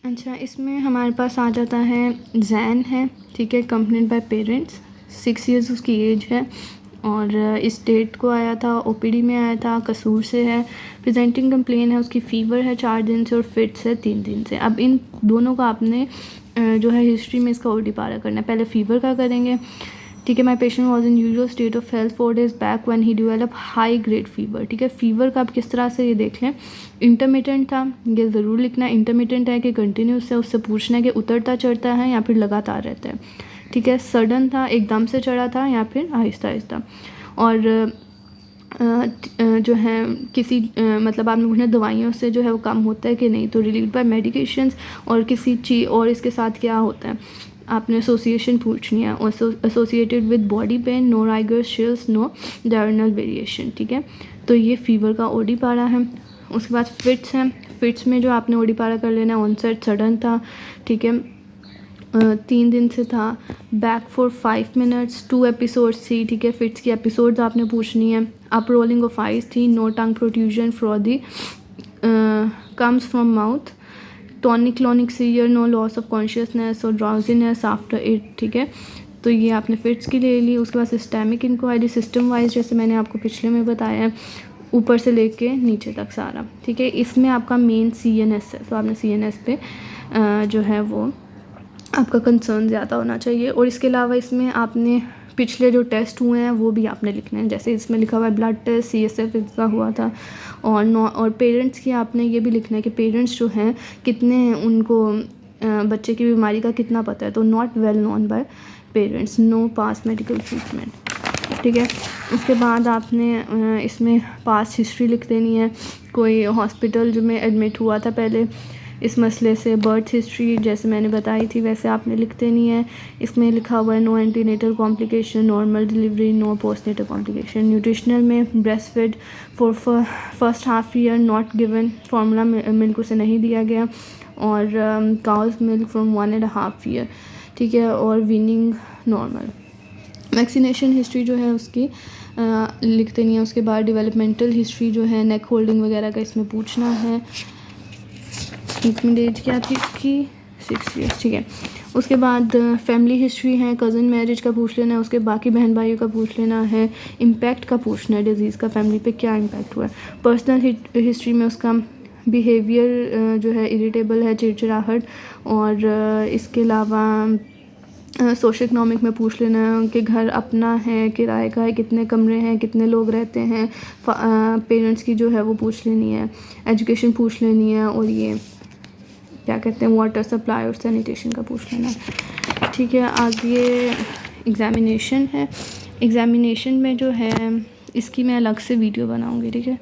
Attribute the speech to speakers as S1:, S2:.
S1: अच्छा, इसमें हमारे पास आ जाता है जैन है, ठीक है, कंप्लेंट बाय पेरेंट्स, 6 ईयर्स उसकी एज है और इस डेट को आया था, ओपीडी में आया था, कसूर से है, प्रेजेंटिंग कंप्लेन है, उसकी फ़ीवर है 4 दिन से और फिट्स है 3 दिन से। अब इन दोनों का आपने जो है हिस्ट्री में इसका ओडी पारा करना है। पहले फ़ीवर का करेंगे, ठीक है। My patient was in usual state of health 4 days back when he develop high grade fever, ठीक है। फ़ीवर का आप किस तरह से ये देख लें, इंटरमिटेंट था, ये ज़रूर लिखना है। इंटरमिटेंट है कि कंटिन्यूस है, उससे पूछना है कि उतरता चढ़ता है या फिर लगातार रहता है, ठीक है। सडन था, एकदम से चढ़ा था या फिर आहिस्ता आहिस्ता। और जो है किसी मतलब आपने पूछना दवाइयों से जो है वो कम होता है कि नहीं, तो रिलीव बाय मेडिकेशंस, और किसी चीज़ और इसके साथ क्या होता है आपने एसोसिएशन पूछनी है, associated with body pain, no rigor chills, no diurnal variation, ठीक है। तो ये फ़ीवर का ओडी पारा है। उसके बाद फिट्स हैं, फिट्स में जो आपने ओडी पारा कर लेना है, ऑनसेट सडन था, ठीक है, 3 दिन से था, बैक फॉर 5 minutes, 2 एपिसोड्स थी, ठीक है। फिट्स की एपिसोड्स आपने पूछनी है। अप रोलिंग ऑफ आइज थी, no tongue protrusion from the comes from mouth, tonic clonic severe, no loss of consciousness और ड्राउजीनेस आफ्टर इट, ठीक है। तो ये आपने फिट्स की ले ली। उसके बाद सिस्टेमिक इंक्वायरी, सिस्टम वाइज जैसे मैंने आपको पिछले में बताया है, ऊपर से लेके नीचे तक सारा, ठीक है। इसमें आपका मेन CNS है, तो आपने CNS पे जो है वो आपका कंसर्न ज़्यादा होना चाहिए। और इसके अलावा इसमें आपने पिछले जो टेस्ट हुए हैं वो भी आपने लिखने हैं, जैसे इसमें लिखा हुआ है ब्लड टेस्ट CSF इसका हुआ था। और पेरेंट्स की आपने ये भी लिखना है कि पेरेंट्स जो हैं कितने उनको बच्चे की बीमारी का कितना पता है, तो not well known by parents, no past medical treatment, ठीक है। उसके बाद आपने इसमें पास हिस्ट्री लिख देनी है, कोई हॉस्पिटल जो में एडमिट हुआ था पहले इस मसले से, बर्थ हिस्ट्री जैसे मैंने बताई थी वैसे आपने लिख देनी है। इसमें लिखा हुआ है no antenatal complication, normal delivery, no postnatal complication. Nutritional में breast feed for first half year not given, formula milk उसे नहीं दिया गया, और काउस मिल्क फ्रॉम 1.5 year, ठीक है, और वीनिंग नॉर्मल। वैक्सीनेशन हिस्ट्री जो है उसकी लिख देनी है। उसके बाद डेवलपमेंटल हिस्ट्री जो है नेक होल्डिंग वगैरह का इसमें पूछना है। एज क्या थी इसकी, 6 years, ठीक है। उसके बाद फैमिली हिस्ट्री है, कज़न मैरिज का पूछ लेना है, उसके बाकी बहन भाइयों का पूछ लेना है, इम्पैक्ट का पूछना है, डिजीज़ का फैमिली पे क्या इम्पैक्ट हुआ है। पर्सनल हिस्ट्री में उसका बिहेवियर जो है इरिटेबल है, चिड़चिड़ाहट, और इसके अलावा सोशल इकनॉमिक में पूछ लेना है उनके घर अपना है, किराए का है, कितने कमरे हैं, कितने लोग रहते हैं, पेरेंट्स की जो है वो पूछ लेनी है, एजुकेशन पूछ लेनी है, और ये क्या कहते हैं वाटर सप्लाई और सैनिटेशन का पूछ लेना है, ठीक है। आगे एग्ज़ामिनेशन है, एग्ज़ामिनेशन में जो है इसकी मैं अलग से वीडियो बनाऊंगी, ठीक है।